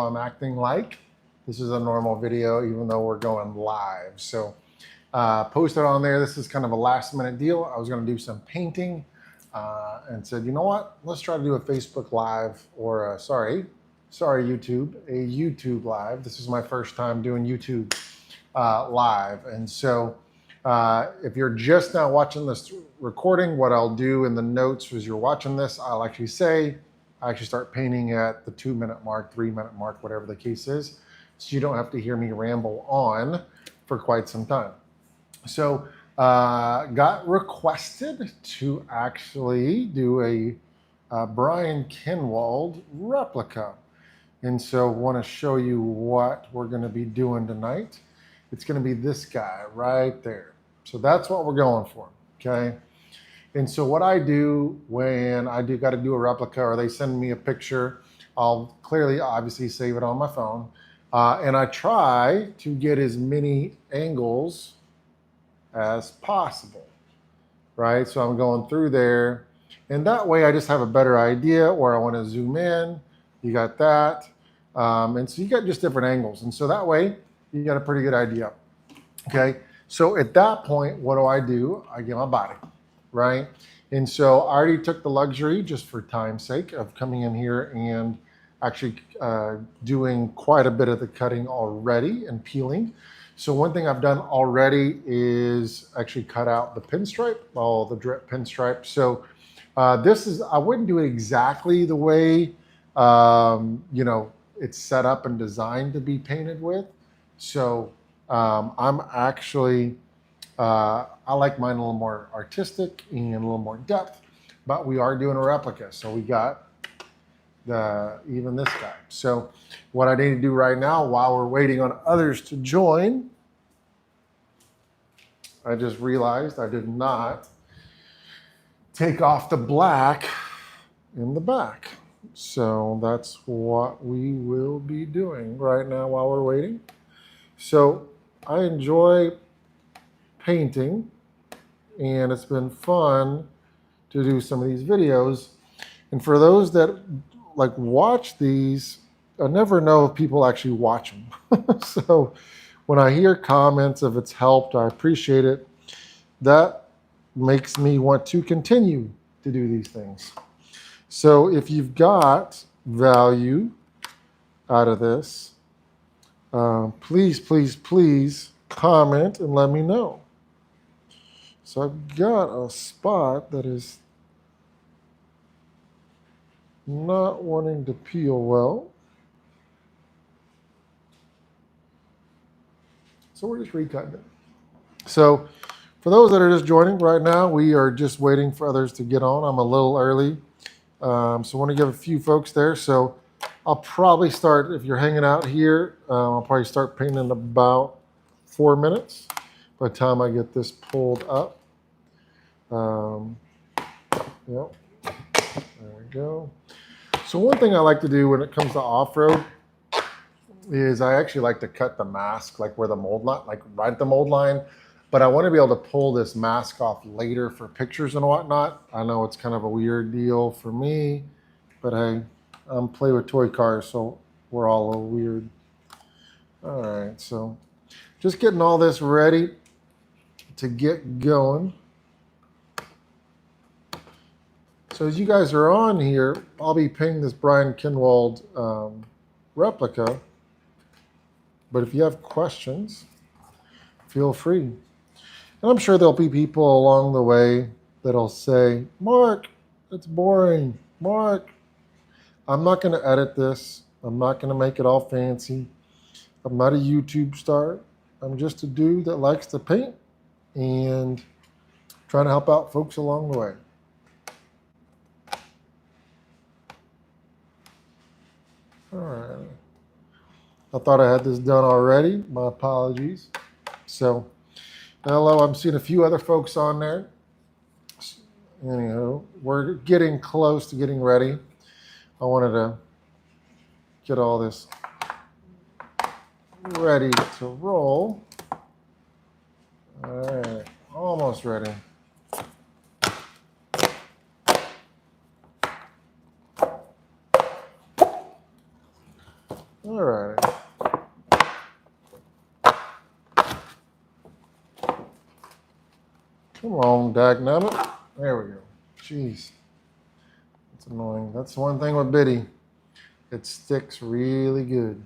I'm acting like this is a normal video, even though we're going live. So post it on there. This is kind of a last minute deal. I was going to do some painting and said, you know what? Let's try to do a Facebook Live or sorry, YouTube, a YouTube Live. This is my first time doing YouTube live. And so if you're just now watching this recording, what I'll do in the notes as you're watching this, I'll actually say, I actually start painting at the 2-minute mark, 3-minute mark, whatever the case is, so you don't have to hear me ramble on for quite some time. So got requested to actually do a Brian Kinwald replica. And so want to show you what we're going to be doing tonight. It's going to be this guy right there. So that's what we're going for, okay? And so what I do when I got to do a replica or they send me a picture, I'll clearly, obviously save it on my phone. And I try to get as many angles as possible, right? So I'm going through there. And that way I just have a better idea where I want to zoom in. You got that. And so you got just different angles. And so that way you got a pretty good idea, okay? So at that point, what do? I get my body, right? And so I already took the luxury, just for time's sake, of coming in here and actually doing quite a bit of the cutting already and peeling. So one thing I've done already is actually cut out the pinstripe, all the drip pinstripe. So this is, I wouldn't do it exactly the way, you know, it's set up and designed to be painted with. So I'm actually, I like mine a little more artistic and a little more depth, but we are doing a replica. So we got even this guy. So what I need to do right now while we're waiting on others to join, I just realized I did not take off the black in the back. So that's what we will be doing right now while we're waiting. So I enjoy painting and it's been fun to do some of these videos. And for those that like watch these, I never know if people actually watch them. So when I hear comments, if it's helped, I appreciate it. That makes me want to continue to do these things. So if you've got value out of this, please, please, please comment and let me know. So I've got a spot that is not wanting to peel well. So we're just recutting it. So for those that are just joining right now, we are just waiting for others to get on. I'm a little early. So I want to give a few folks there. So I'll probably start, if you're hanging out here, I'll probably start painting in about 4 minutes by the time I get this pulled up. Yep, there we go. So one thing I like to do when it comes to off-road is I actually like to cut the mask, like where the mold line, like right at the mold line. But I want to be able to pull this mask off later for pictures and whatnot. I know it's kind of a weird deal for me, but hey, I'm play with toy cars, so we're all a little weird. All right, so just getting all this ready to get going. So as you guys are on here, I'll be painting this Brian Kinwald replica. But if you have questions, feel free. And I'm sure there'll be people along the way that'll say, Mark, it's boring. Mark, I'm not going to edit this. I'm not going to make it all fancy. I'm not a YouTube star. I'm just a dude that likes to paint and trying to help out folks along the way. All right. I thought I had this done already. My apologies. So, hello, I'm seeing a few other folks on there. Anyhow, we're getting close to getting ready. I wanted to get all this ready to roll. All right, almost ready. All right. Come on, dagnabbit. There we go. Jeez. That's annoying. That's one thing with Biddy. It sticks really good.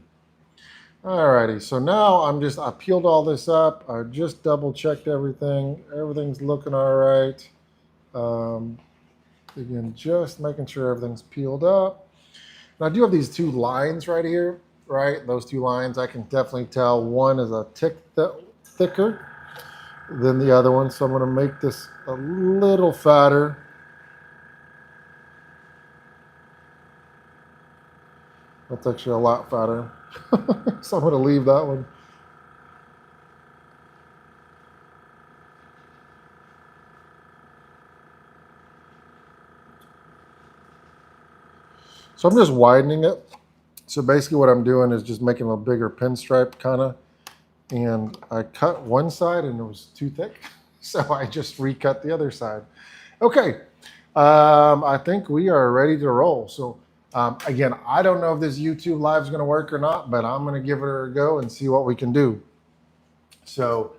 Alrighty, so now I peeled all this up. I just double checked everything. Everything's looking all right. Again, just making sure everything's peeled up. And I do have these two lines right here, right? Those two lines, I can definitely tell one is a tick thicker than the other one. So I'm gonna make this a little fatter. That's actually a lot fatter. So I'm gonna leave that one. So I'm just widening it. So basically what I'm doing is just making a bigger pinstripe kind of. And I cut one side and it was too thick. So I just recut the other side. Okay, I think we are ready to roll. So again, I don't know if this YouTube live is gonna work or not, but I'm gonna give it a go and see what we can do. So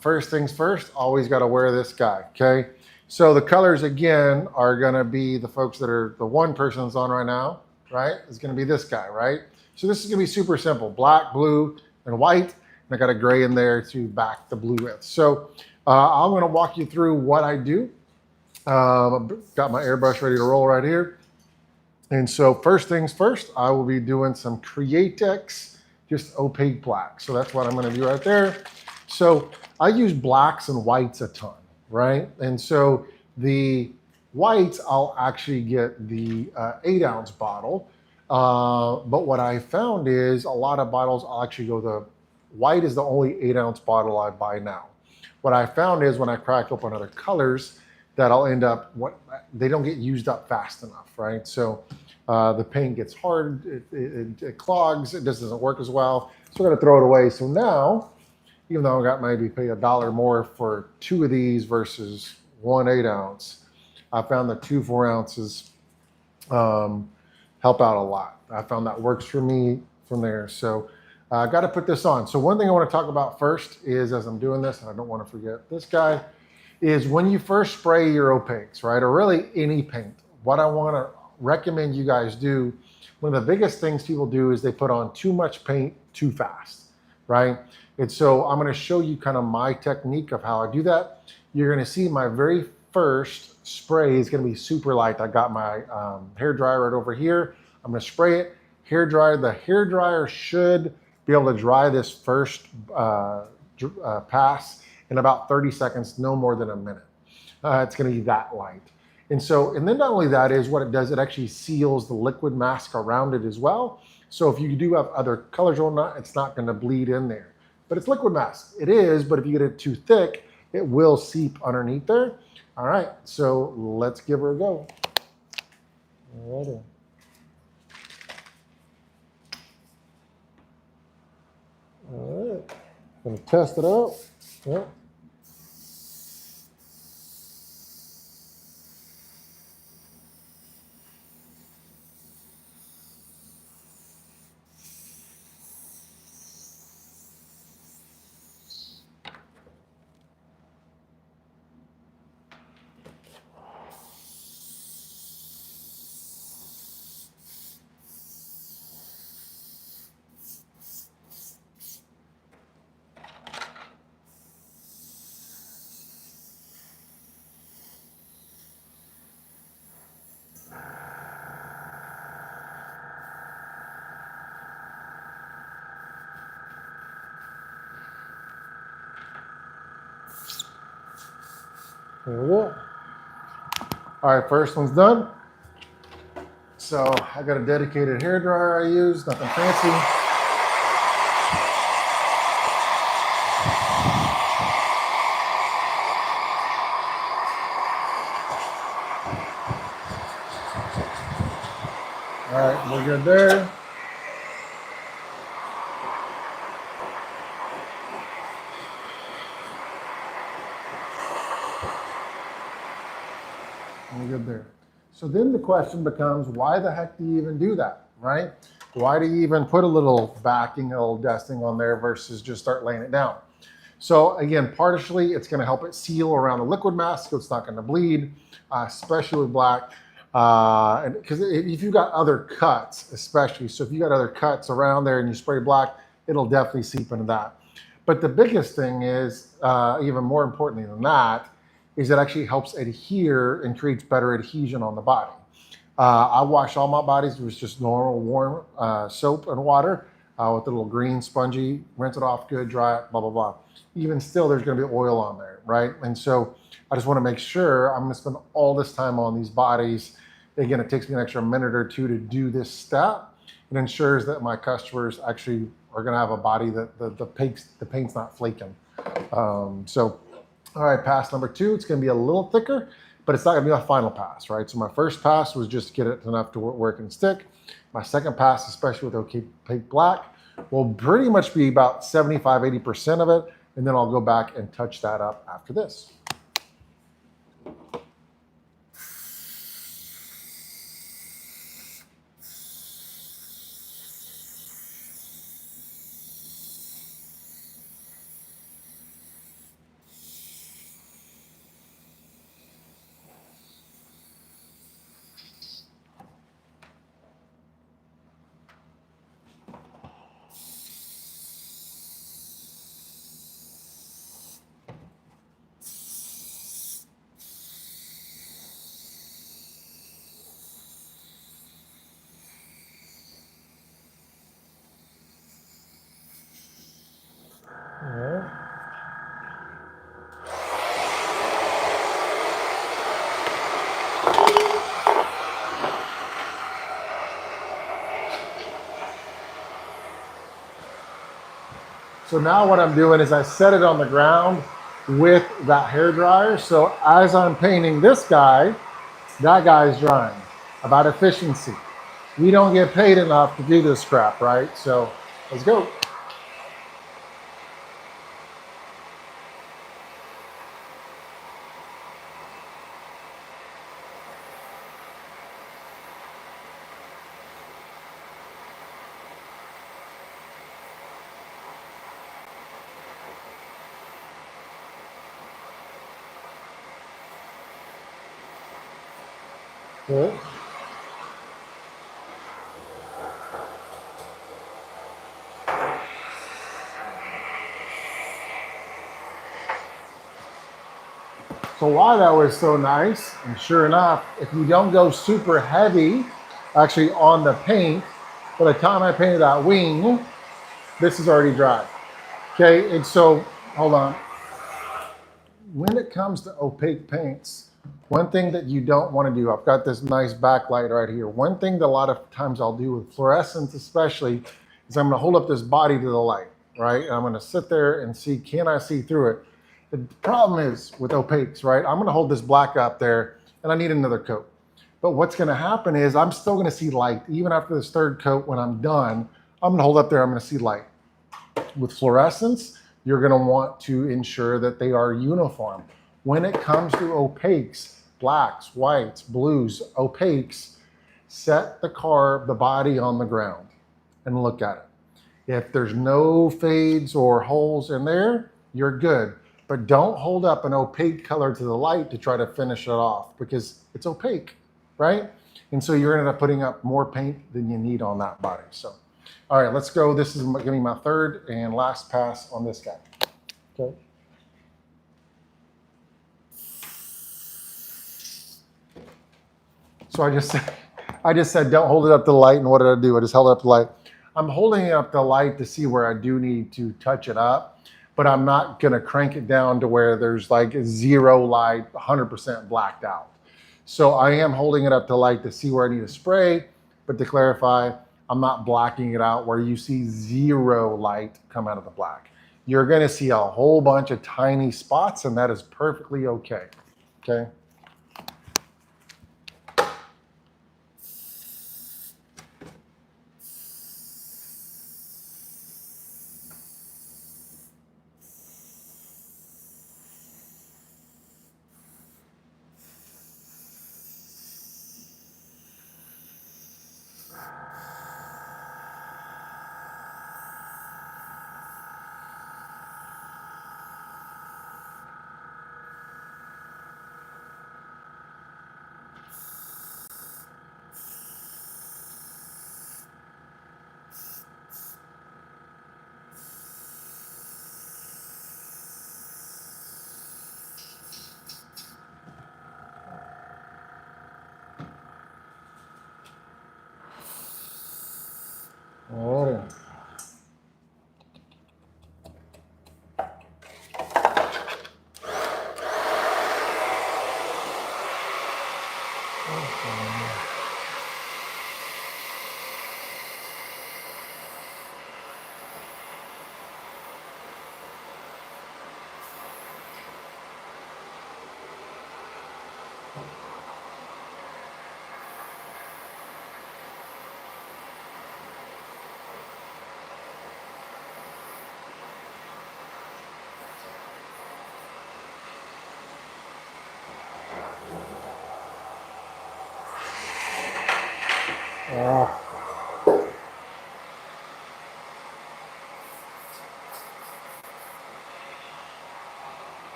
first things first, always gotta wear this guy, okay? So the colors again are gonna be the folks that are the one person that's on right now, right? It's gonna be this guy, right? So this is gonna be super simple, black, blue, and white. And I got a gray in there to back the blue with. So I'm gonna walk you through what I do. Got my airbrush ready to roll right here. And so first things first, I will be doing some Createx, just opaque black. So that's what I'm gonna do right there. So I use blacks and whites a ton, right? And so the whites, I'll actually get the 8-ounce bottle. But what I found is a lot of bottles, I'll actually go the white is the only 8-ounce bottle I buy now. What I found is when I crack open other colors, that I'll end up, they don't get used up fast enough, right? So the paint gets hard, it clogs, it just doesn't work as well. So we're gonna throw it away. So now, even though I got maybe pay $1 more for 2 of these versus 1 8-ounce, I found that 2 4-ounces help out a lot. I found that works for me from there. So I got to put this on. So one thing I want to talk about first is, as I'm doing this, and I don't want to forget this guy, is when you first spray your opaques, right, or really any paint, what I want to recommend you guys do, one of the biggest things people do is they put on too much paint too fast, right? And so I'm going to show you kind of my technique of how I do that. You're going to see my very first spray is going to be super light. I got my hair dryer right over here. I'm going to spray it, hair dryer. The hair dryer should be able to dry this first pass in about 30 seconds, no more than a minute. It's going to be that light. And then not only that is what it does, it actually seals the liquid mask around it as well. So if you do have other colors or not, it's not going to bleed in there. But it's liquid mask. It is, but if you get it too thick, it will seep underneath there. All right, so let's give her a go. All right. All right, gonna test it out. Yep. There we go. All right, first one's done. So I got a dedicated hair dryer I use, nothing fancy. All right, we're good there. We're good there. So then the question becomes, why the heck do you even do that, right? Why do you even put a little backing, a little dusting on there versus just start laying it down? So again, partially it's going to help it seal around the liquid mask so it's not going to bleed, especially with black. And because if you've got other cuts, especially, so if you got other cuts around there and you spray black, it'll definitely seep into that. But the biggest thing is, even more importantly than that, is it actually helps adhere and creates better adhesion on the body. I wash all my bodies with just normal warm soap and water with a little green spongy, rinse it off good, dry it, blah, blah, blah. Even still, there's gonna be oil on there, right? And so I just wanna make sure I'm gonna spend all this time on these bodies. Again, it takes me an extra minute or two to do this step. It ensures that my customers actually are gonna have a body that the paint's not flaking. All right, pass number 2, it's gonna be a little thicker, but it's not gonna be my final pass, right? So my first pass was just get it enough to where it can stick. My second pass, especially with opaque black, will pretty much be about 75, 80% of it, and then I'll go back and touch that up after this. All right. So now what I'm doing is I set it on the ground with that hair dryer. So as I'm painting this guy, that guy's drying. About efficiency. We don't get paid enough to do this crap, right? So let's go. Good. So why that was so nice, and sure enough, if you don't go super heavy, actually on the paint, by the time I painted that wing, this is already dry. Okay, and so, hold on. When it comes to opaque paints, one thing that you don't want to do, I've got this nice backlight right here. One thing that a lot of times I'll do with fluorescents especially, is I'm going to hold up this body to the light, right? And I'm going to sit there and see, can I see through it? The problem is with opaques, right? I'm going to hold this black up there and I need another coat. But what's going to happen is I'm still going to see light. Even after this third coat, when I'm done, I'm going to hold up there, I'm going to see light. With fluorescents, you're going to want to ensure that they are uniform. When it comes to opaques, blacks, whites, blues, opaques, set the body on the ground and look at it. If there's no fades or holes in there, you're good. But don't hold up an opaque color to the light to try to finish it off because it's opaque, right? And so you're gonna end up putting up more paint than you need on that body. So, all right, let's go. This is gonna be my third and last pass on this guy. Okay. So I just said, don't hold it up to the light. And what did I do? I just held it up to the light. I'm holding it up to the light to see where I do need to touch it up, but I'm not gonna crank it down to where there's like zero light, 100% blacked out. So I am holding it up to light to see where I need to spray, but to clarify, I'm not blacking it out where you see zero light come out of the black. You're gonna see a whole bunch of tiny spots and that is perfectly okay, okay?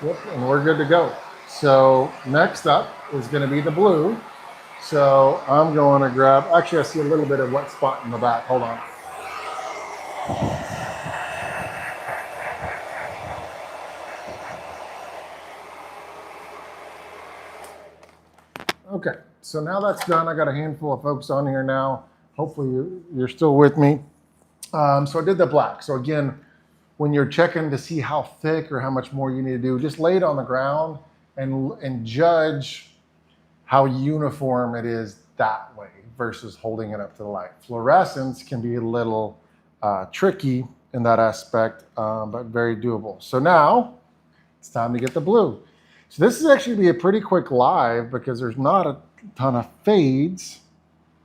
Yep, and we're good to go. So next up is going to be the blue. So I'm going to grab, actually I see a little bit of wet spot in the back. Hold on. Okay, so now that's done. I got a handful of folks on here now. Hopefully you're still with me. So I did the black. So again, when you're checking to see how thick or how much more you need to do, just lay it on the ground and judge how uniform it is that way versus holding it up to the light. Fluorescence can be a little tricky in that aspect, but very doable. So now it's time to get the blue. So this is actually be a pretty quick live because there's not a ton of fades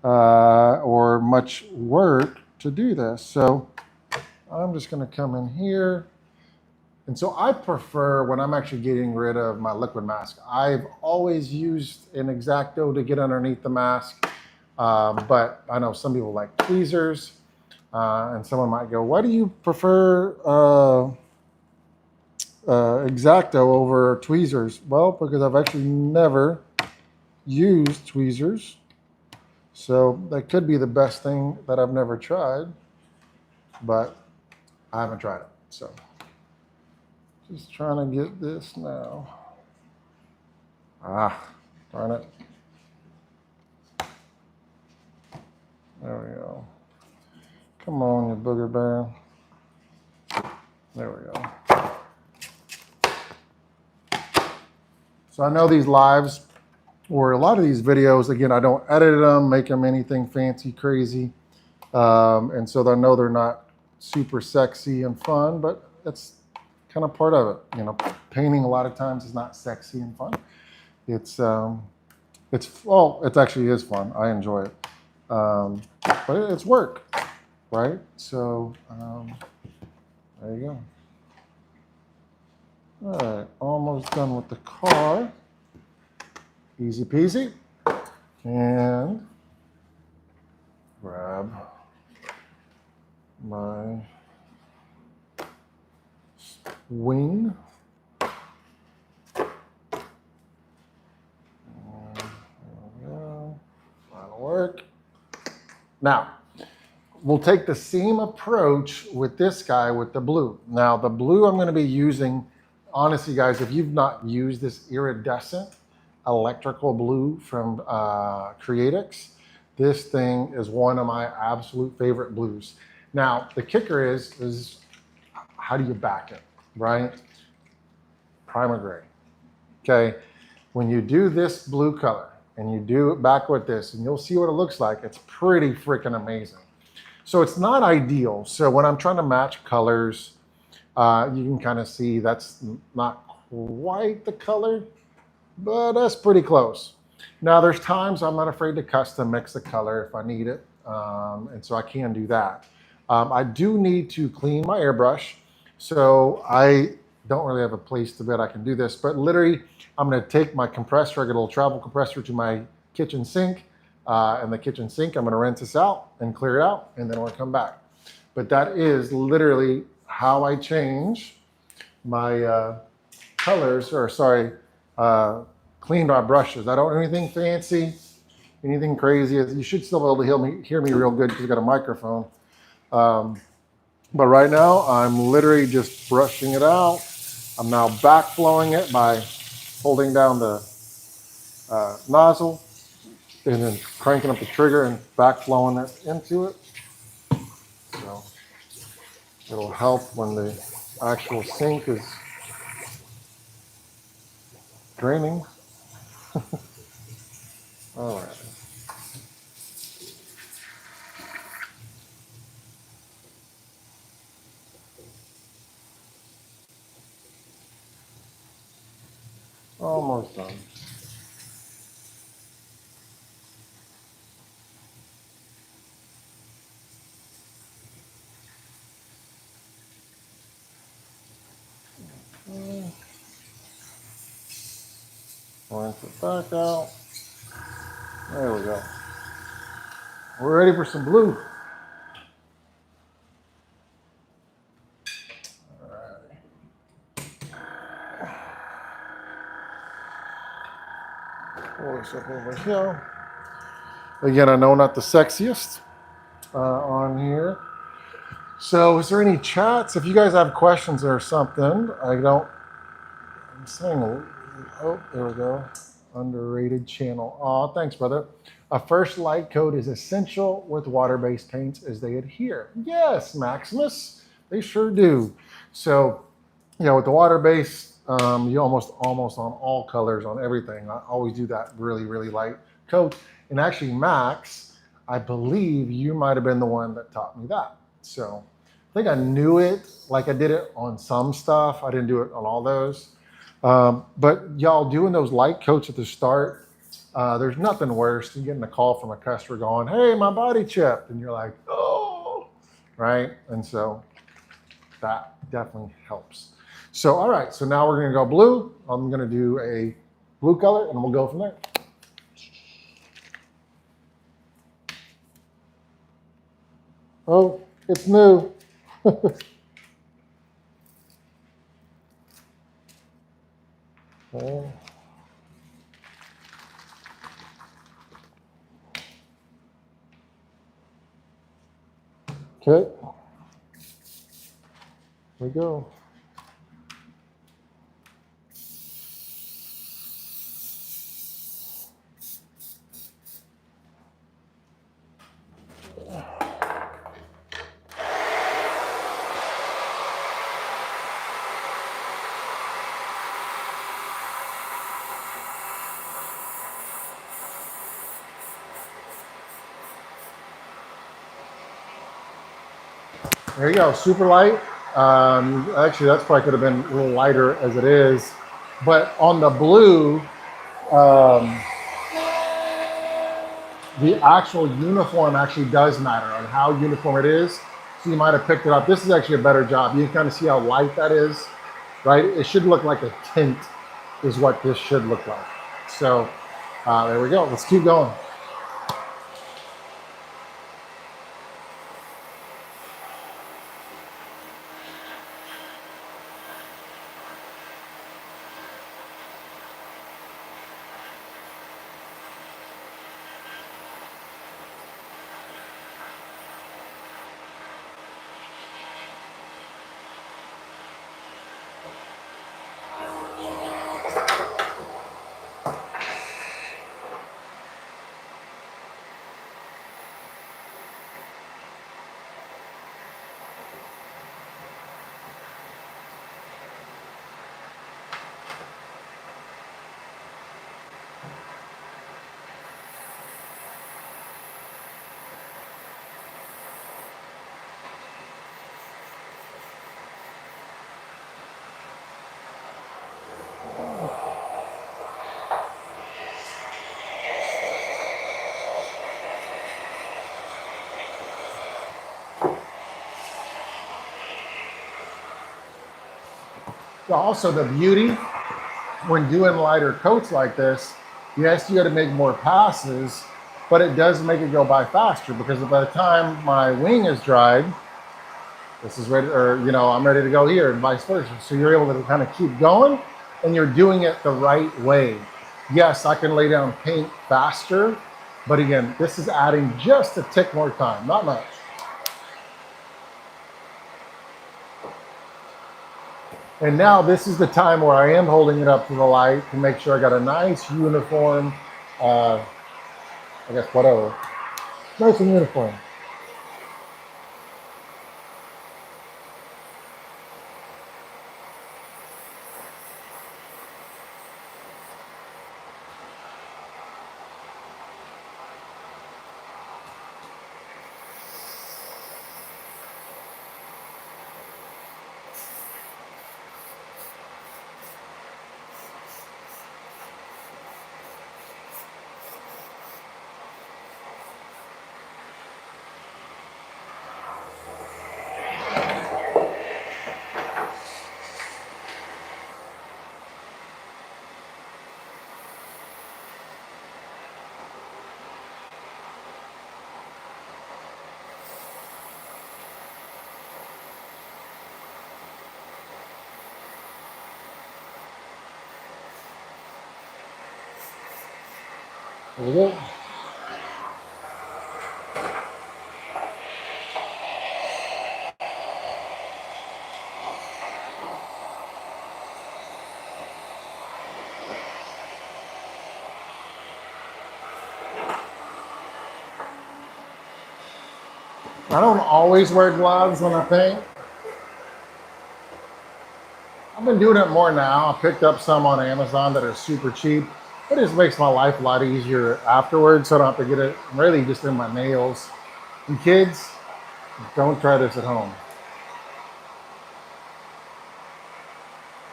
or much work to do this. So I'm just going to come in here. And so I prefer, when I'm actually getting rid of my liquid mask, I've always used an X-Acto to get underneath the mask. But I know some people like tweezers. And someone might go, why do you prefer X-Acto over tweezers? Well, because I've actually never used tweezers. So that could be the best thing that I've never tried. But I haven't tried it. So just trying to get this now. Darn it. There we go. Come on, you booger bear. There we go. So I know these lives, or a lot of these videos, again, I don't edit them, make them anything fancy, crazy. And so I know they're not super sexy and fun, but that's kind of part of it. You know, painting a lot of times is not sexy and fun. Well, it actually is fun. I enjoy it. But it's work, right? So there you go. All right, almost done with the car. Easy peasy. And grab my wing. That'll work. Now, we'll take the same approach with this guy with the blue. Now, the blue I'm going to be using, honestly, guys, if you've not used this iridescent electrical blue from Creatix, this thing is one of my absolute favorite blues. Now, the kicker is how do you back it, right? Primer gray. Okay, when you do this blue color and you do it back with this, and you'll see what it looks like, it's pretty freaking amazing. So it's not ideal. So when I'm trying to match colors, you can kind of see that's not quite the color, but that's pretty close. Now there's times I'm not afraid to custom mix the color if I need it. And so I can do that. I do need to clean my airbrush. So I don't really have a place to bet I can do this, but literally I'm going to take my compressor, I get a little travel compressor to my kitchen sink, and the kitchen sink, I'm going to rinse this out and clear it out, and then I'll come back. But that is literally how I change my colors, or sorry, clean my brushes. I don't do anything fancy, anything crazy. You should still be able to hear me real good because I got a microphone. But right now, I'm literally just brushing it out. I'm now backflowing it by holding down the nozzle and then cranking up the trigger and backflowing it into it. So it'll help when the actual sink is draining. All right. Almost done. Rinse it back out. There we go. We're ready for some blue. Pull this up over here. Again, I know not the sexiest on here. So is there any chats? If you guys have questions or something, I'm saying, oh, there we go. Underrated channel. Oh, thanks, brother. A first light coat is essential with water-based paints as they adhere. Yes, Maximus, they sure do. So, with the water-based, you almost on all colors on everything. I always do that really, really light coat. And actually, Max, I believe you might have been the one that taught me that. So I think I knew it, like I did it on some stuff. I didn't do it on all those. But y'all doing those light coats at the start, there's nothing worse than getting a call from a customer going, hey, my body chipped. And you're like, oh, right? And so that definitely helps. So, all right, so now we're gonna go blue. I'm gonna do a blue color and we'll go from there. Oh, it's new. Oh. Okay, here we go. There you go, super light. Actually, that's probably could have been a little lighter as it is. But on the blue, the actual uniform actually does matter on how uniform it is. So you might have picked it up. This is actually a better job. You can kind of see how light that is, right? It should look like a tint is what this should look like. So there we go. Let's keep going. Also, the beauty when doing lighter coats like this, yes, you got to make more passes, but it does make it go by faster because by the time my wing is dried, this is ready, or I'm ready to go here, and vice versa. So you're able to kind of keep going, and you're doing it the right way. Yes, I can lay down paint faster, but again, this is adding just a tick more time, not much. And now this is the time where I am holding it up to the light to make sure I got a nice uniform, I guess whatever, nice and uniform. There we go. I don't always wear gloves when I paint. I've been doing it more now. I picked up some on Amazon that are super cheap. It just makes my life a lot easier afterwards, so I don't have to get it really just in my nails. And kids, don't try this at home.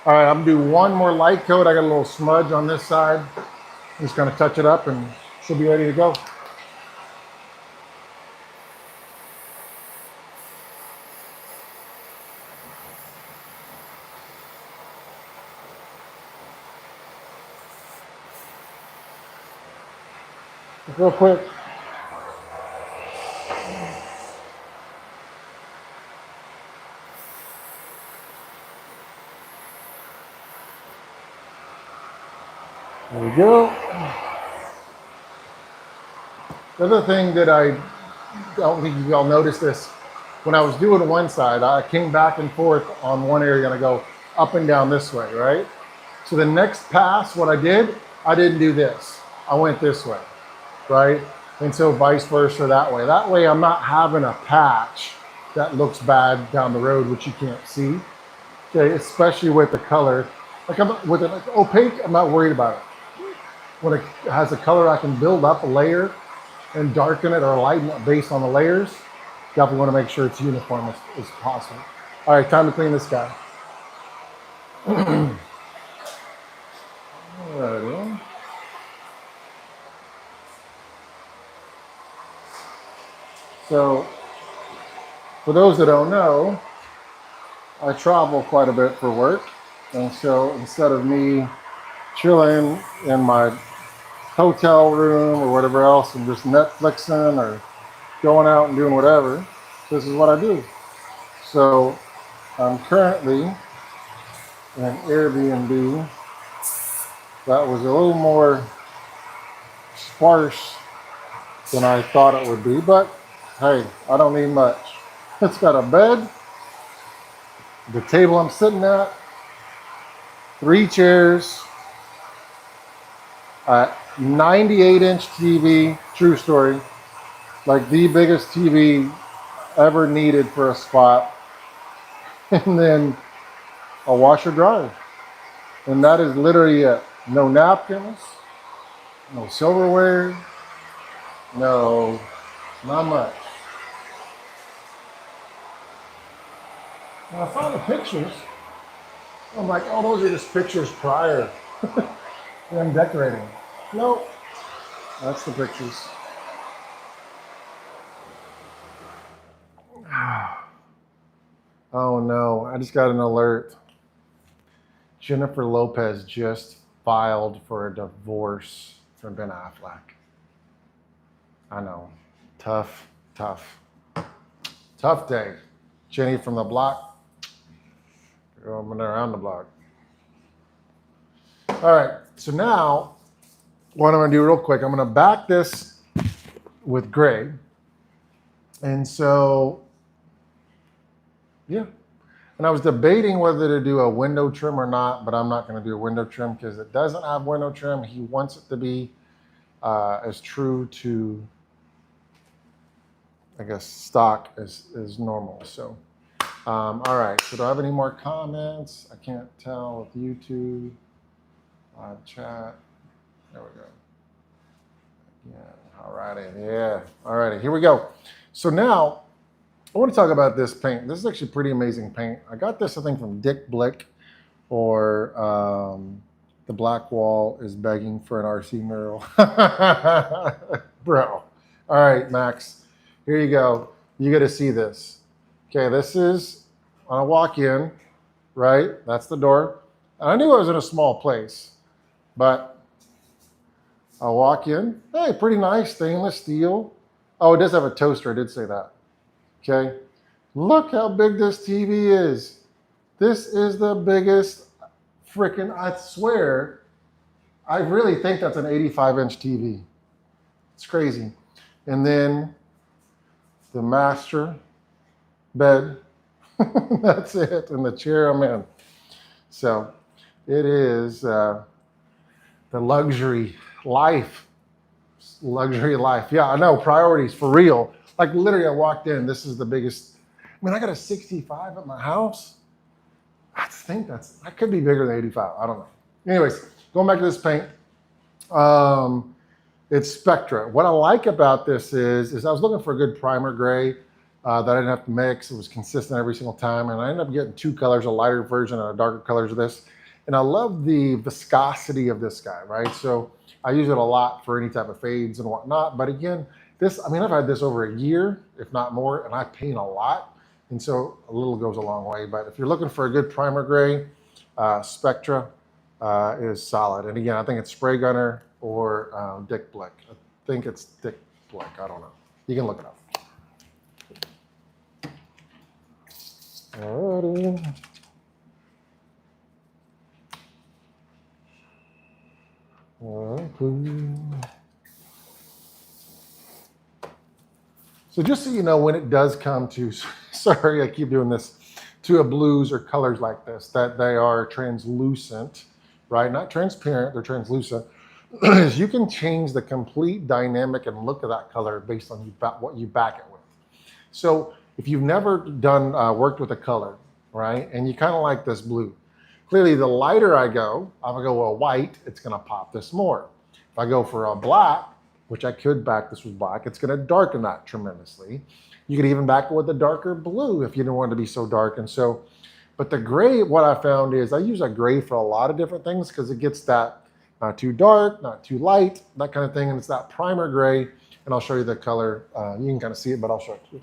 All right, I'm gonna do one more light coat. I got a little smudge on this side. I'm just gonna touch it up and she'll be ready to go. Real quick. There we go. The other thing that I don't think you all noticed this, when I was doing one side, I came back and forth on one area and I go up and down this way, right? So the next pass, what I didn't do this. I went this way, right? And so vice versa that way. That way I'm not having a patch that looks bad down the road, which you can't see. Okay, especially with the color. Like with it like opaque, I'm not worried about it. When it has a color, I can build up a layer and darken it or lighten it based on the layers. Definitely want to make sure it's uniform as possible. All right, time to clean this guy. Alrighty. So, for those that don't know, I travel quite a bit for work. And so instead of me chilling in my hotel room or whatever else and just Netflixing or going out and doing whatever, this is what I do. So I'm currently in an Airbnb that was a little more sparse than I thought it would be, but hey, I don't need much. It's got a bed, the table I'm sitting at, 3 chairs, a 98-inch TV, true story, like the biggest TV ever needed for a spot, and then a washer dryer. And that is literally it. No napkins, no silverware, no, not much. When I found the pictures, I'm like, oh, those are just pictures prior to them decorating. Nope, that's the pictures. Oh no, I just got an alert. Jennifer Lopez just filed for a divorce from Ben Affleck. I know, tough day. Jenny from the block, going around the block. All right, so now what I'm gonna do real quick, I'm gonna back this with gray. And so, yeah. And I was debating whether to do a window trim or not, but I'm not gonna do a window trim because it doesn't have window trim. He wants it to be as true to, I guess, stock as normal. So, all right, so do I have any more comments? I can't tell with YouTube, live chat. There we go. Yeah, all righty, yeah, all righty, here we go. So now, I want to talk about this paint. This is actually pretty amazing paint. I got this, I think, from Dick Blick, or The Black Wall is Begging for an RC Mural. Bro. All right, Max, here you go. You got to see this. Okay, this is on a walk-in, right? That's the door. And I knew I was in a small place, but I walk in. Hey, pretty nice, stainless steel. Oh, it does have a toaster. I did say that. Okay, look how big this TV is. This is the biggest freaking, I swear, I really think that's an 85-inch TV. It's crazy. And then the master bed. That's it. And the chair I'm in. So it is the luxury life. Luxury life. Yeah, I know. Priorities for real. Like literally, I walked in. This is the biggest. I mean, I got a 65 at my house. I think that could be bigger than 85. I don't know. Anyways, going back to this paint. It's Spectra. What I like about this is I was looking for a good primer gray that I didn't have to mix. It was consistent every single time. And I ended up getting two colors, a lighter version and a darker colors of this. And I love the viscosity of this guy, right? So I use it a lot for any type of fades and whatnot. But again, I mean, I've had this over a year, if not more, and I paint a lot. And so a little goes a long way. But if you're looking for a good primer gray, Spectra is solid. And again, I think it's Spray Gunner or Dick Blick. I think it's Dick Blick. I don't know. You can look it up. Alrighty. So just so you know, when it does come to, sorry, I keep doing this, to a blues or colors like this, that they are translucent, right? Not transparent, they're translucent. Is you can change the complete dynamic and look of that color based on what you back it with. So if you've never done worked with a color, right, and you kind of like this blue, clearly the lighter I'm gonna go a white, it's gonna pop this more. If I go for a black, which I could back this with black, it's gonna darken that tremendously. You could even back it with a darker blue if you didn't want it to be so dark. And so, but the gray, what I found is I use a gray for a lot of different things because it gets that not too dark, not too light, that kind of thing. And it's that primer gray. And I'll show you the color. You can kind of see it, but I'll show it to you.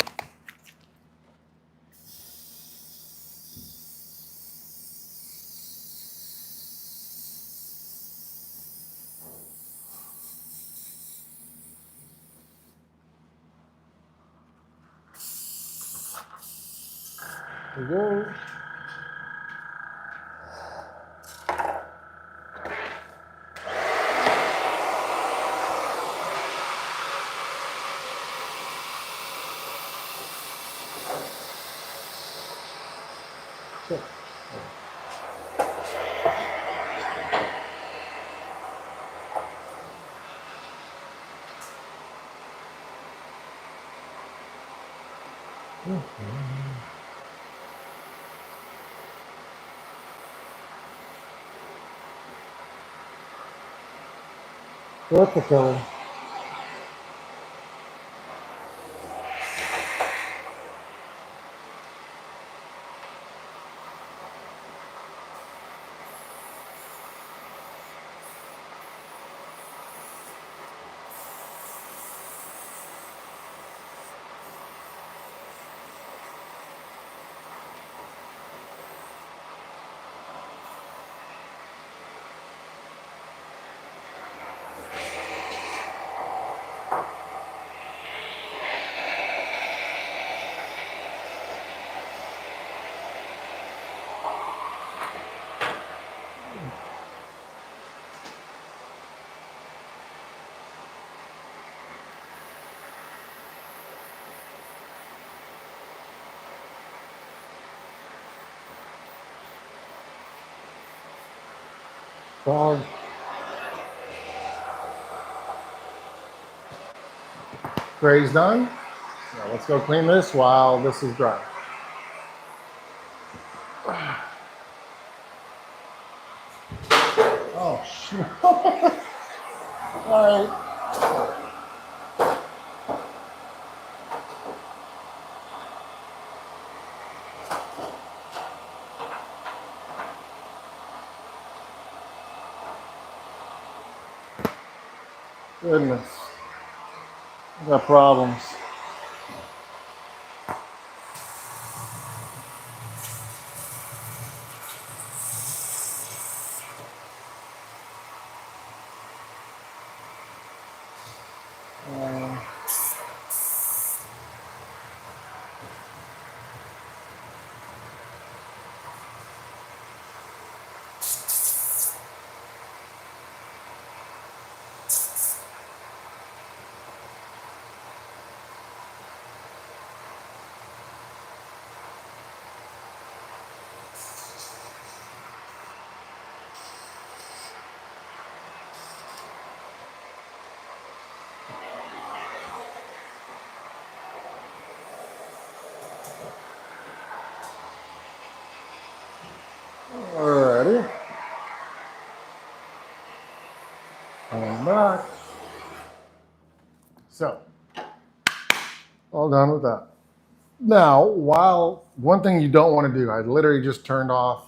There we go. What's the color? Fog. Gray's done. Now let's go clean this while this is dry. Oh, shoot. All right. Goodness. I got problems. Ready? And back. So, all done with that. Now, one thing you don't want to do, I literally just turned off.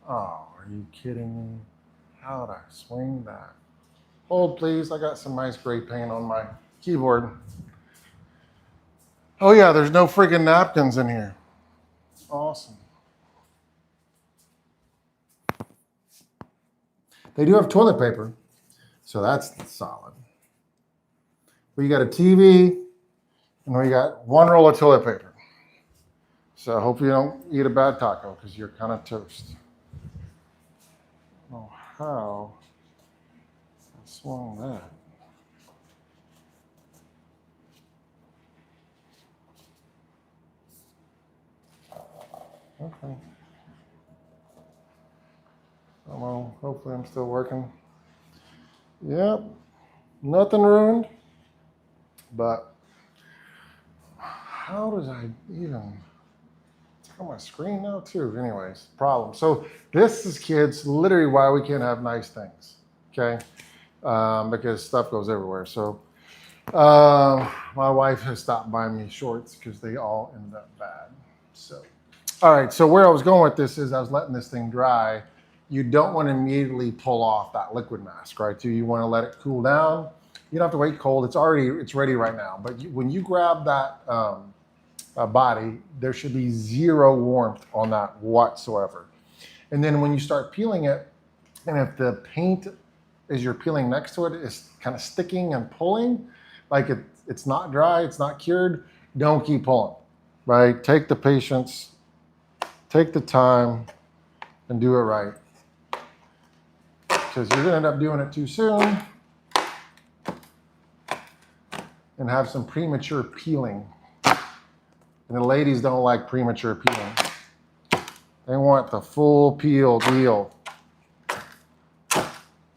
Oh, are you kidding me? How'd I swing that? Hold, please. I got some nice gray paint on my keyboard. Oh, yeah, there's no freaking napkins in here. Awesome. They do have toilet paper, so that's solid. We got a TV, and we got one roll of toilet paper. So I hope you don't eat a bad taco because you're kind of toast. Oh, how I swung that. Okay. Well, hopefully I'm still working. Yep, nothing ruined. But how did I even? It's on my screen now too. Anyways, problem. So this is, kids, literally why we can't have nice things. Okay, because stuff goes everywhere. So my wife has stopped buying me shorts because they all end up bad. So, all right. So where I was going with this is I was letting this thing dry. You don't want to immediately pull off that liquid mask, right? So you want to let it cool down. You don't have to wait cold. It's ready right now. But when you grab that body, there should be zero warmth on that whatsoever. And then when you start peeling it, and if the paint as you're peeling next to it is kind of sticking and pulling, like it's not dry, it's not cured, don't keep pulling, right? Take the patience, take the time, and do it right. Because you're gonna end up doing it too soon and have some premature peeling. And the ladies don't like premature peeling. They want the full peel deal.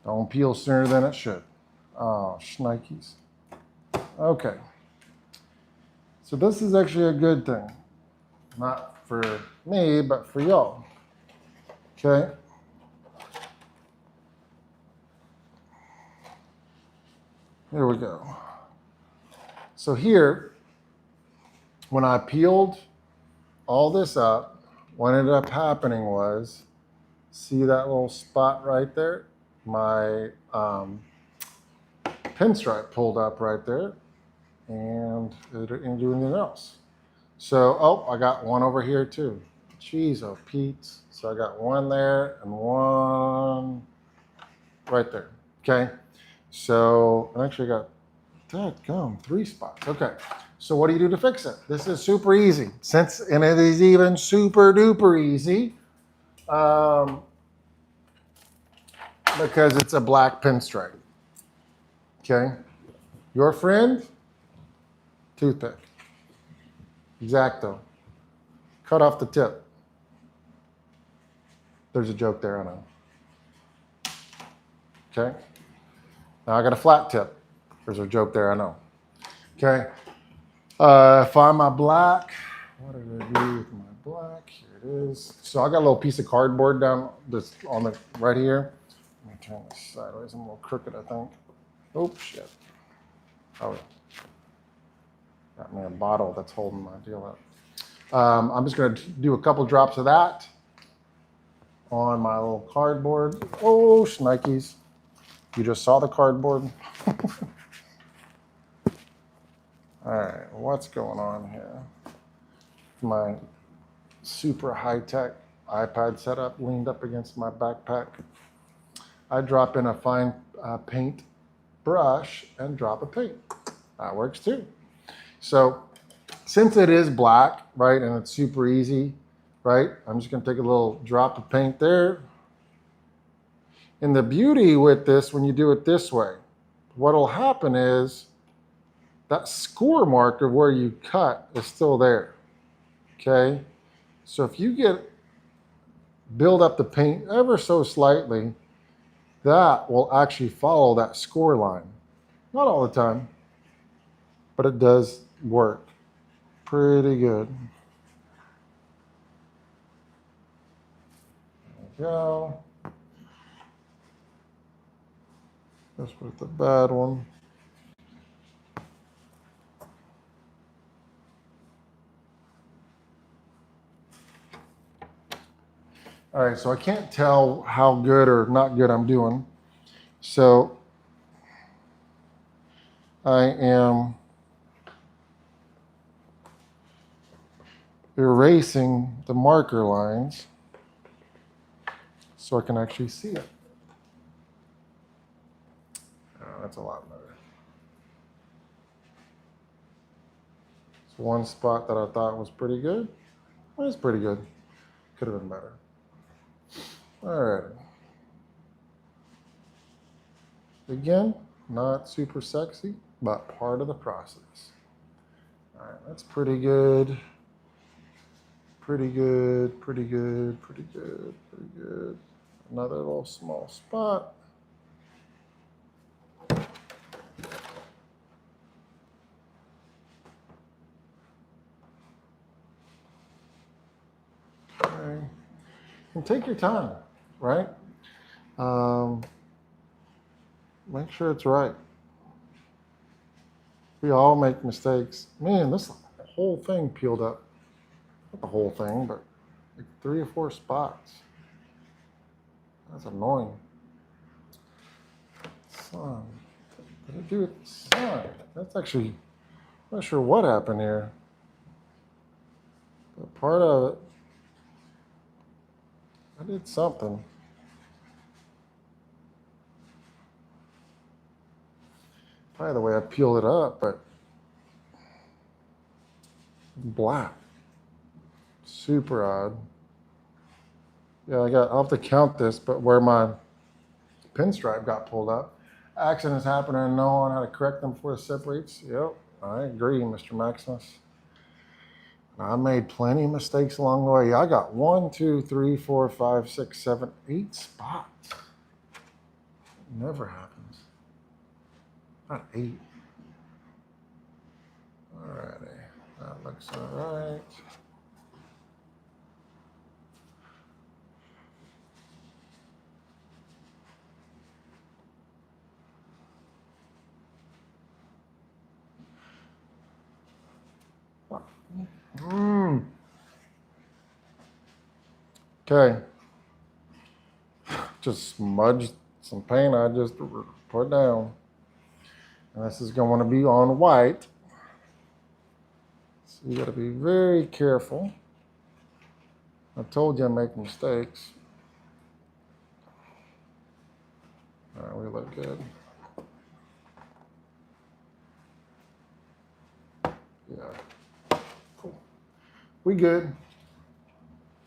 Don't peel sooner than it should. Oh, shnikes. Okay. So this is actually a good thing. Not for me, but for y'all. Okay. Here we go. So here, when I peeled all this up, what ended up happening was, see that little spot right there? My pinstripe pulled up right there, and it didn't do anything else. So, oh, I got one over here too. Jeez, oh Pete. So I got one there and one right there. Okay. So I actually got dadgum, 3 spots. Okay. So what do you do to fix it? This is super easy. And it is even super duper easy. Because it's a black pinstripe. Okay. Your friend, toothpick. X-Acto. Cut off the tip. There's a joke there, I know. Okay. Now I got a flat tip. There's a joke there, I know. Okay. Find my black. What did I do with my black? Here it is. So I got a little piece of cardboard down this on the right here. Let me turn this sideways. I'm a little crooked, I think. Oh shit. Oh, got me a bottle that's holding my deal up. I'm just going to do a couple drops of that on my little cardboard. Oh, shnikes. You just saw the cardboard. All right, what's going on here? My super high-tech iPad setup leaned up against my backpack. I drop in a fine paint brush and drop a paint. That works too. So since it is black, right, and it's super easy, right, I'm just going to take a little drop of paint there. And the beauty with this, when you do it this way, what'll happen is that score mark of where you cut is still there, okay? So if you build up the paint ever so slightly, that will actually follow that score line. Not all the time, but it does work pretty good. go. This was the bad one. All right, so I can't tell how good or not good I'm doing. So I am erasing the marker lines so I can actually see it. Oh, that's a lot better. So one spot that I thought was pretty good. Well, it's pretty good. Could have been better. All right. Again, not super sexy, but part of the process. All right, that's pretty good. Pretty good, pretty good, pretty good, pretty good. Another little small spot. Okay. And take your time, right? Make sure it's right. We all make mistakes. Man, this whole thing peeled up. Not the whole thing, but like 3 or 4 spots. That's annoying. Sun. Did I do it? Sun. That's actually, I'm not sure what happened here. But part of it, I did something. By the way, I peeled it up, but black. Super odd. Yeah, I'll have to count this, but where my pinstripe got pulled up, accidents happen and no one how to correct them before it separates. Yep, I agree, Mr. Maximus. I made plenty of mistakes along the way. I got 1, 2, 3, 4, 5, 6, 7, 8 spots. It never happens. Not 8. Alrighty, that looks all right. Okay. Just smudged some paint I just put down. And this is going to be on white. So you got to be very careful. I told you I make mistakes. All right, we look good. Yeah. Cool. We good.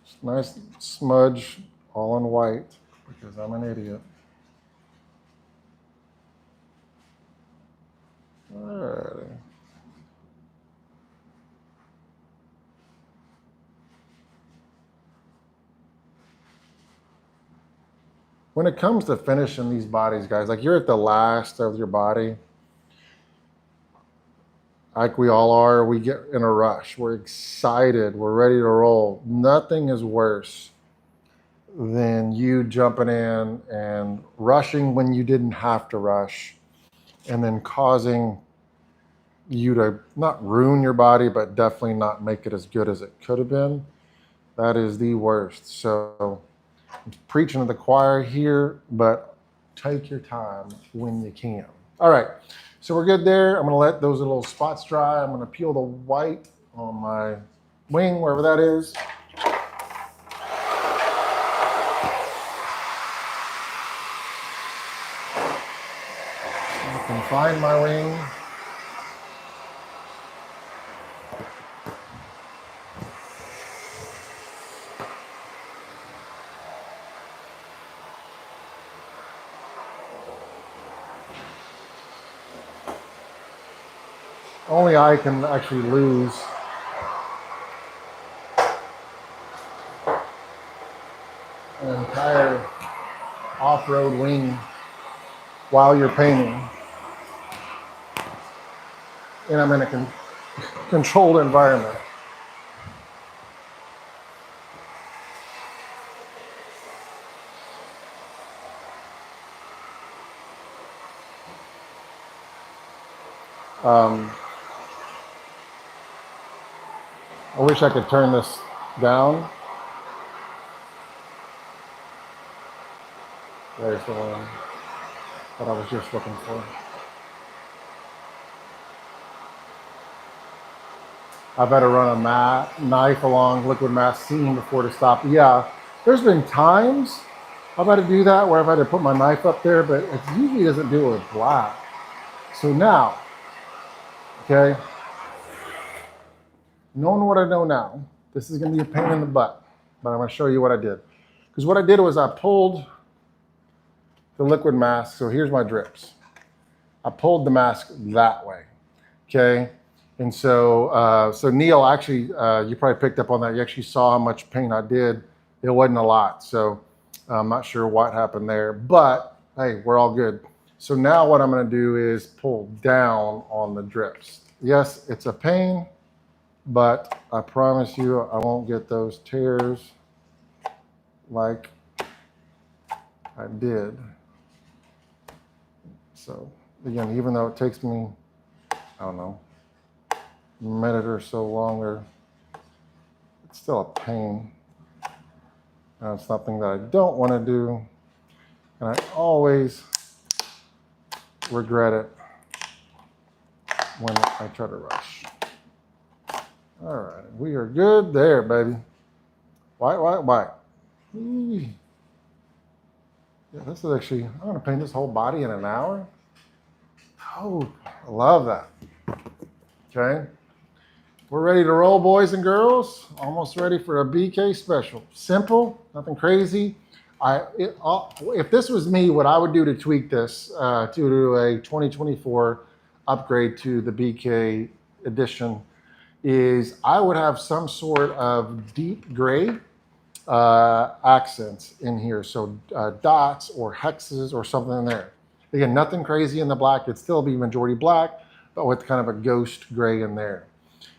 Just nice smudge all in white because I'm an idiot. All righty. When it comes to finishing these bodies, guys, like you're at the last of your body, like we all are, we get in a rush. We're excited. We're ready to roll. Nothing is worse than you jumping in and rushing when you didn't have to rush and then causing you to not ruin your body, but definitely not make it as good as it could have been. That is the worst. So I'm preaching to the choir here, but take your time when you can. All right. So we're good there. I'm going to let those little spots dry. I'm going to peel the white on my wing, wherever that is. I can find my wing. Only I can actually lose an entire off-road wing while you're painting. And I'm in a controlled environment. Um, I wish I could turn this down. There's the one that I was just looking for. I've had to run a knife along liquid mask seam before to stop. Yeah, there's been times I've had to do that where I've had to put my knife up there, but it usually doesn't do it with black. So now, okay, knowing what I know now, this is going to be a pain in the butt, but I'm going to show you what I did. Because what I did was I pulled the liquid mask. So here's my drips. I pulled the mask that way, okay? And so, so Neil, actually, you probably picked up on that. You actually saw how much paint I did. It wasn't a lot, so I'm not sure what happened there, but hey, we're all good. So now what I'm gonna do is pull down on the drips. Yes, it's a pain, but I promise you I won't get those tears like I did. So again, even though it takes me, I don't know, a minute or so longer, it's still a pain. And it's something that I don't want to do. And I always regret it when I try to rush. All right, we are good there, baby. White. Yeah, this is actually, I'm gonna paint this whole body in an hour. Oh, I love that. Okay. We're ready to roll, boys and girls. Almost ready for a BK special. Simple, nothing crazy. If this was me, what I would do to tweak this to do a 2024 upgrade to the BK edition is I would have some sort of deep gray accents in here. So dots or hexes or something in there. Again, nothing crazy in the black. It'd still be majority black, but with kind of a ghost gray in there.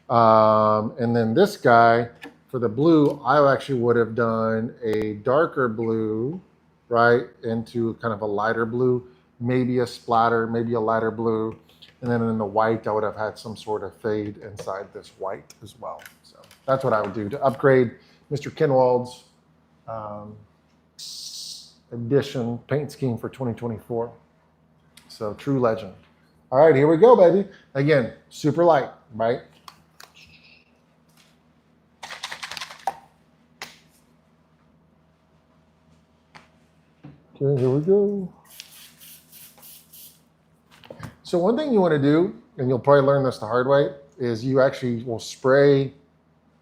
And then this guy, for the blue, I actually would have done a darker blue, right, into kind of a lighter blue, maybe a splatter, maybe a lighter blue. And then in the white, I would have had some sort of fade inside this white as well. So that's what I would do to upgrade Mr. Kinwald's edition paint scheme for 2024. So true legend. All right, here we go, baby. Again, super light, right? Okay, here we go. So one thing you want to do, and you'll probably learn this the hard way, is you actually will spray,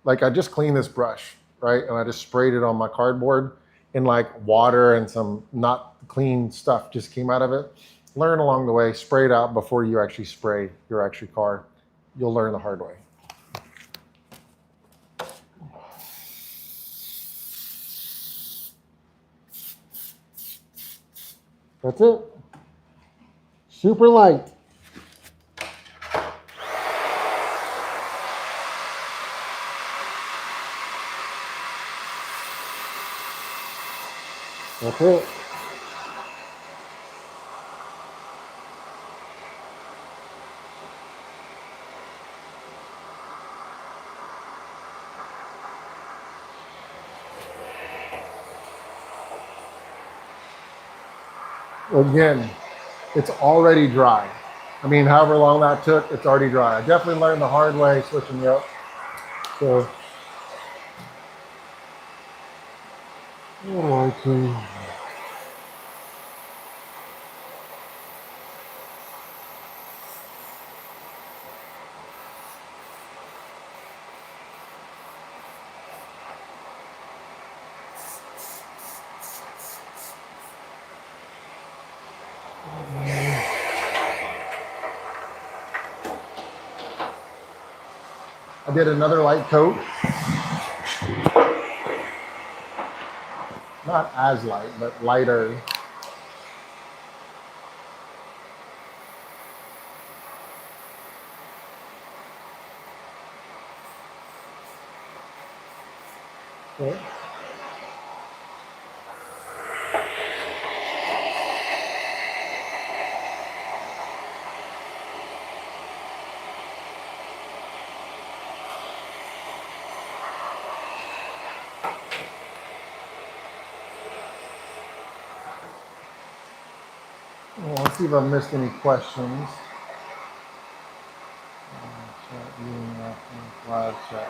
like I just cleaned this brush, right? And I just sprayed it on my cardboard and like water and some not clean stuff just came out of it. Learn along the way, spray it out before you actually spray your actual car. You'll learn the hard way. That's it. Super light. That's it. Again, it's already dry. I mean, however long that took, it's already dry. I definitely learned the hard way switching you up. So, okay. I did another light coat. Not as light, but lighter. Okay. Well, let's see if I've missed any questions. Live chat.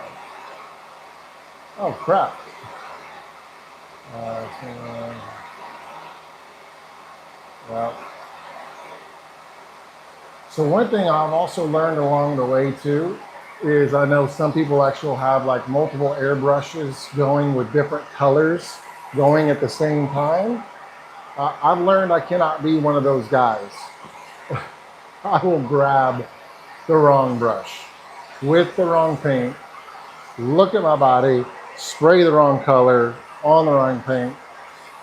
Oh crap. Well, so one thing I've also learned along the way too is I know some people actually have like multiple airbrushes going with different colors going at the same time. I've learned I cannot be one of those guys. I will grab the wrong brush with the wrong paint, look at my body, spray the wrong color on the wrong paint.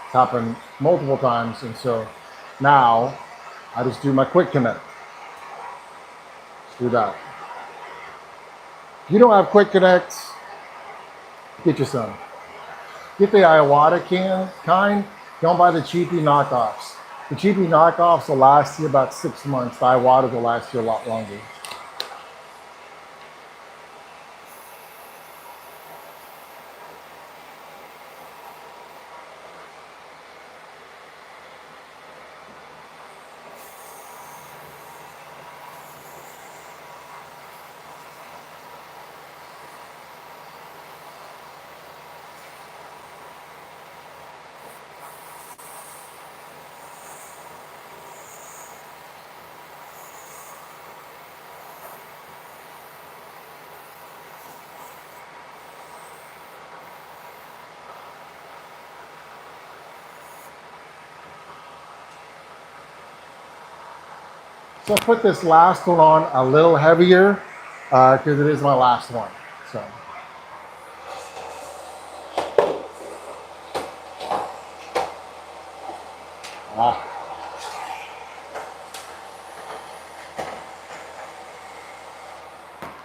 It's happened multiple times, and so now I just do my quick connect. Let's do that. If you don't have quick connects, get you some. Get the Iwata kind. Don't buy the cheapy knockoffs. The cheapy knockoffs will last you about 6 months. The Iwata will last you a lot longer. So I put this last one on a little heavier because it is my last one. So.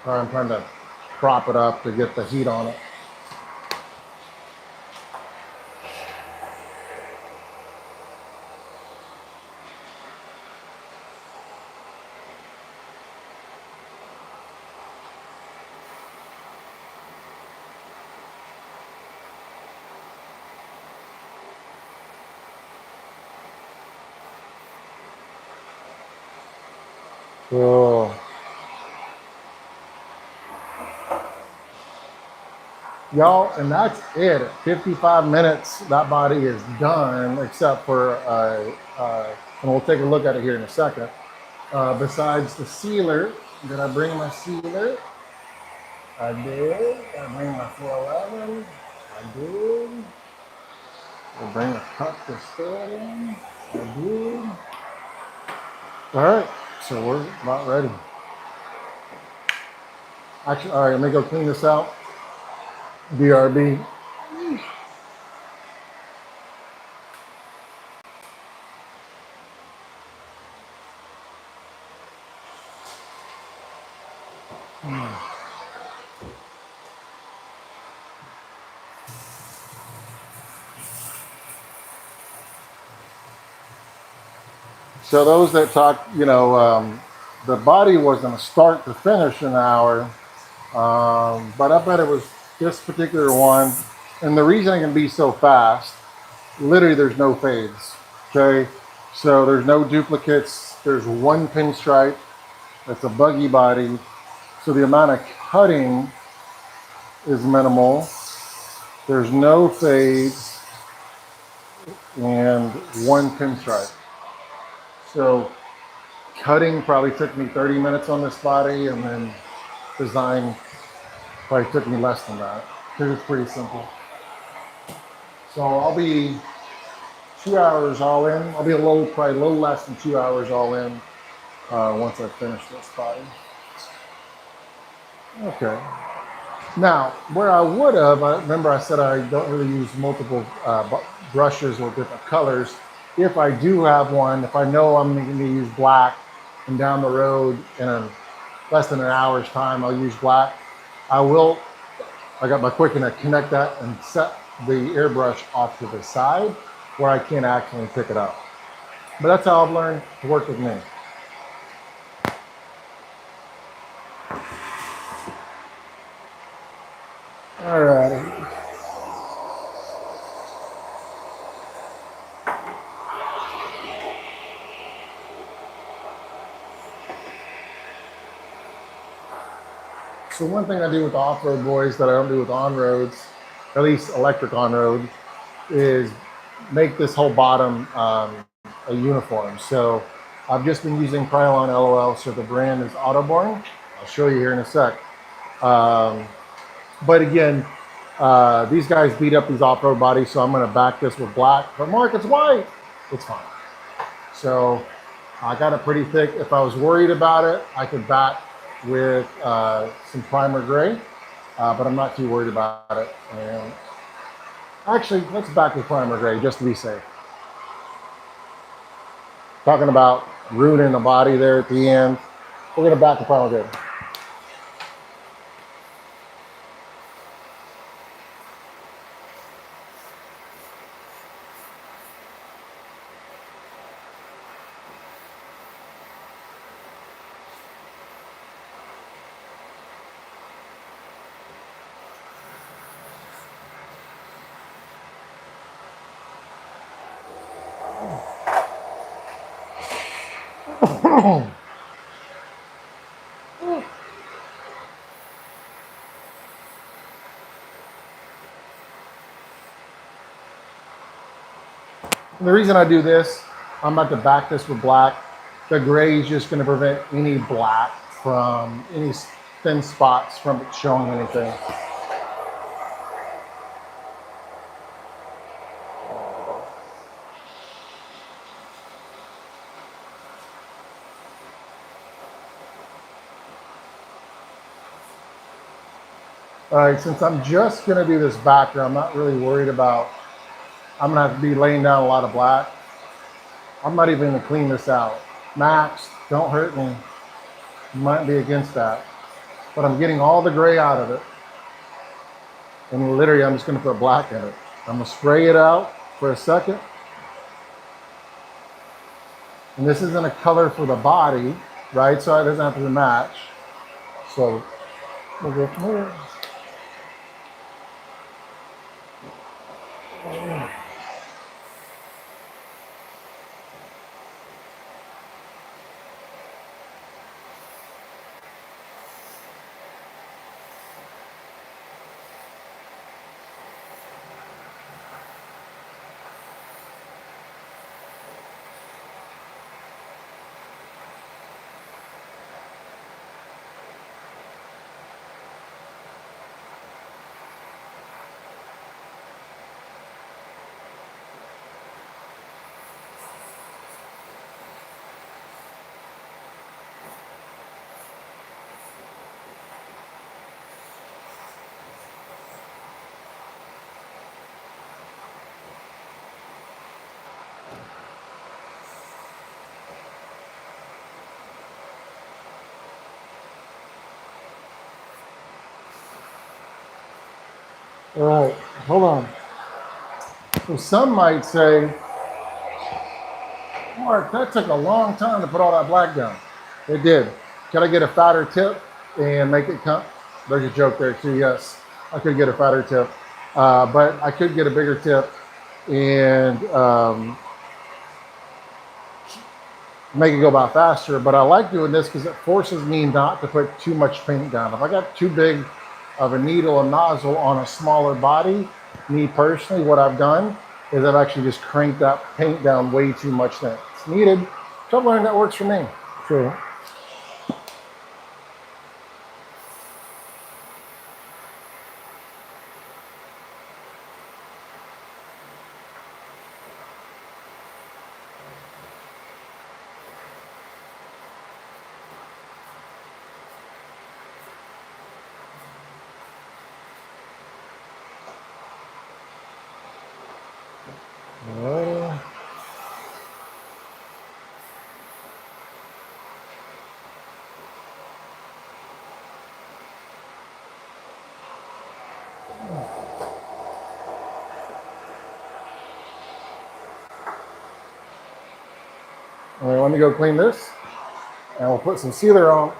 I'm trying to prop it up to get the heat on it. Oh. Y'all, and that's it. 55 minutes, that body is done, except for, and we'll take a look at it here in a second. Besides the sealer, did I bring my sealer? I did. I bring my 411. I did. I bring a cup to store it in. I did. All right, so we're about ready. Actually, all right, let me go clean this out. BRB. So those that talk, the body was going to start to finish in an hour, but I bet it was this particular one. And the reason it can be so fast, literally there's no fades, okay? So there's no duplicates. There's one pinstripe. That's a buggy body. So the amount of cutting is minimal. There's no fades and one pinstripe. So cutting probably took me 30 minutes on this body, and then design probably took me less than that because it's pretty simple. So I'll be 2 hours all in. I'll be probably a little less than 2 hours all in once I finish this body. Okay. Now, where I would have, I remember I said I don't really use multiple brushes or different colors. If I do have one, if I know I'm going to use black, and down the road in less than an hour's time, I'll use black. I got my quick connect that and set the airbrush off to the side where I can't actually pick it up. But that's how I've learned to work with me. All right. So one thing I do with the off-road boys that I don't do with on-roads, at least electric on-road, is make this whole bottom a uniform. So I've just been using Krylon LOL, so the brand is Autoborn. I'll show you here in a sec. But again, these guys beat up these off-road bodies, so I'm gonna back this with black. But Mark, it's white. It's fine. So I got it pretty thick. If I was worried about it, I could back with some primer gray, but I'm not too worried about it. And actually, let's back with primer gray just to be safe. Talking about ruining the body there at the end. We're gonna back with primer gray. And the reason I do this, I'm about to back this with black. The gray is just going to prevent any black from any thin spots from it showing anything. All right, since I'm just going to do this backer, I'm not really worried about, I'm going to have to be laying down a lot of black. I'm not even going to clean this out. Max, don't hurt me. You might be against that. But I'm getting all the gray out of it. And literally, I'm just going to put black in it. I'm going to spray it out for a second. And this isn't a color for the body, right? So it doesn't have to match. So we'll go from here. All right, hold on. So some might say, Mark, that took a long time to put all that black down. It did. Can I get a fatter tip and make it come? There's a joke there too, yes. I could get a fatter tip, but I could get a bigger tip and make it go by faster. But I like doing this because it forces me not to put too much paint down. If I got too big of a needle and nozzle on a smaller body, me personally, what I've done is I've actually just cranked that paint down way too much than it's needed. So I've learned that works for me. Sure. All right, let me go clean this, and we'll put some sealer on.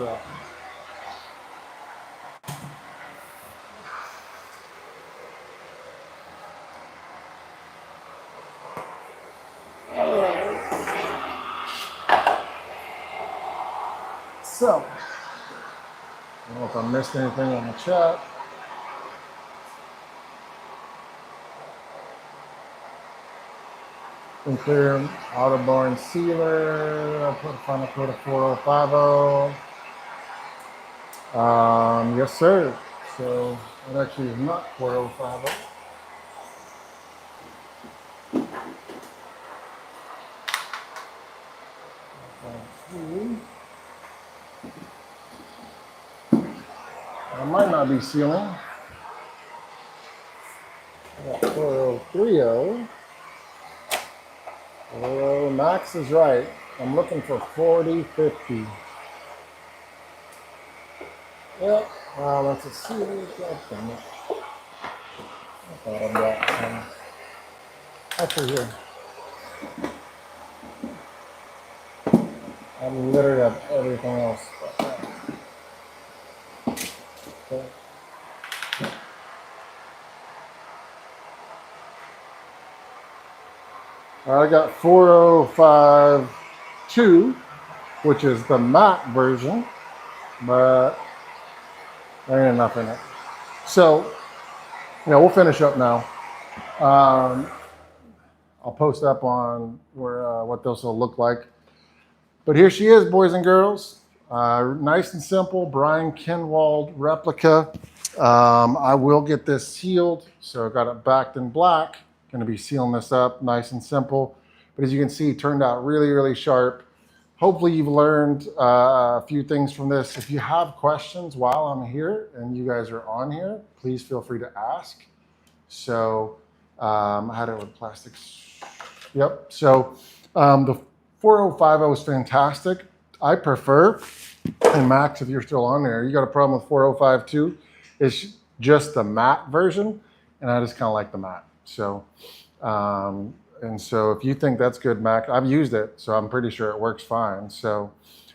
Yeah. So, I don't know if I missed anything on the chat. Clear Autobarn sealer. I'll put final code of 4050. Yes, sir. So it actually is not 4050. I might not be sealing. I got 4030. Oh, Max is right. I'm looking for 4050. Yep. Wow, that's a sealer. God damn it. I thought I got some. Actually, here. I literally have everything else. Okay. I got 4052, which is the matte version, but there ain't enough in it. So, we'll finish up now. I'll post up on where what those will look like. But here she is, boys and girls. Nice and simple, Brian Kinwald replica. I will get this sealed. So I got it backed in black. Going to be sealing this up, nice and simple. But as you can see, it turned out really, really sharp. Hopefully you've learned a few things from this. If you have questions while I'm here and you guys are on here, please feel free to ask. So I had it with plastics. Yep. So the 4050 is fantastic. I prefer, and Max, if you're still on there, you got a problem with 4052, it's just the matte version, and I just kind of like the matte. So, and so if you think that's good, Mac, I've used it, so I'm pretty sure it works fine. So,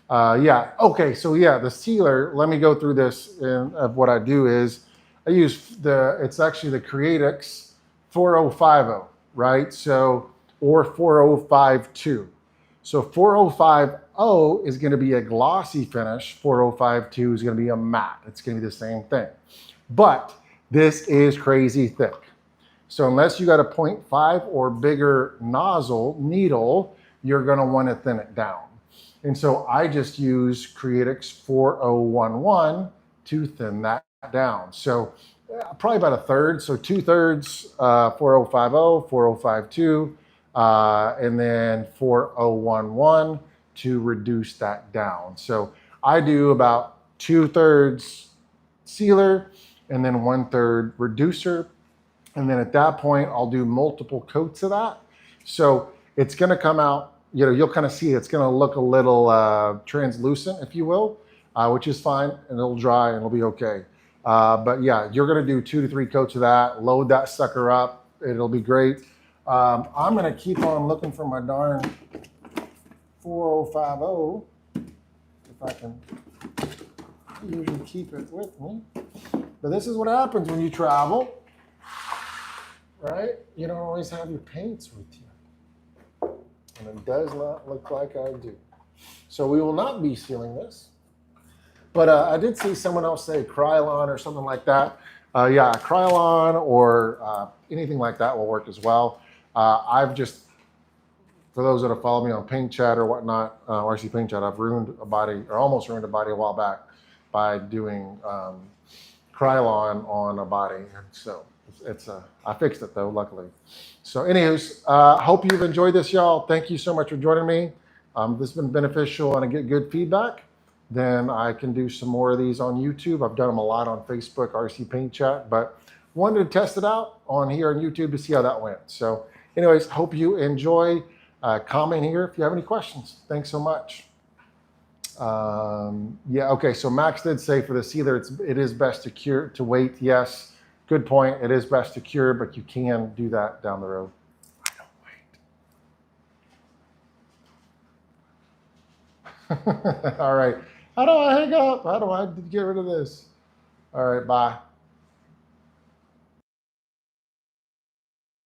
yeah. Okay, so yeah, the sealer, let me go through this. Of what I do is I use it's actually the Creatix 4050, right? So, or 4052. So 4050 is going to be a glossy finish. 4052 is going to be a matte. It's going to be the same thing. But this is crazy thick. So unless you got a 0.5 or bigger nozzle needle, you're going to want to thin it down. And so I just use Creatix 4011 to thin that down. So probably about a third. So 2/3 4050, 4052. And then 4011 to reduce that down. So I do about 2/3 sealer and then 1/3 reducer. And then at that point, I'll do multiple coats of that. So it's going to come out, you'll kind of see it's going to look a little translucent, if you will, which is fine. And it'll dry and it'll be okay. But yeah, you're going to do 2 to 3 coats of that, load that sucker up. It'll be great. I'm going to keep on looking for my darn 4050, if I can usually keep it with me. But this is what happens when you travel, right? You don't always have your paints with you. And it does not look like I do. So we will not be sealing this. But I did see someone else say Krylon or something like that. Yeah, Krylon or anything like that will work as well. I've just, for those that have followed me on Paint Chat or whatnot, RC Paint Chat, I've ruined a body, or almost ruined a body a while back by doing Krylon on a body. So I fixed it though, luckily. So anyways, hope you've enjoyed this, y'all. Thank you so much for joining me. This has been beneficial and I get good feedback. Then I can do some more of these on YouTube. I've done them a lot on Facebook, RC Paint Chat, but wanted to test it out on here on YouTube to see how that went. So anyways, hope you enjoy. Comment here if you have any questions. Thanks so much. Yeah, okay, so Max did say for the sealer, it is best to wait. Yes, good point. It is best to cure, but you can do that down the road. I don't wait. All right. How do I hang up? How do I get rid of this? All right, bye.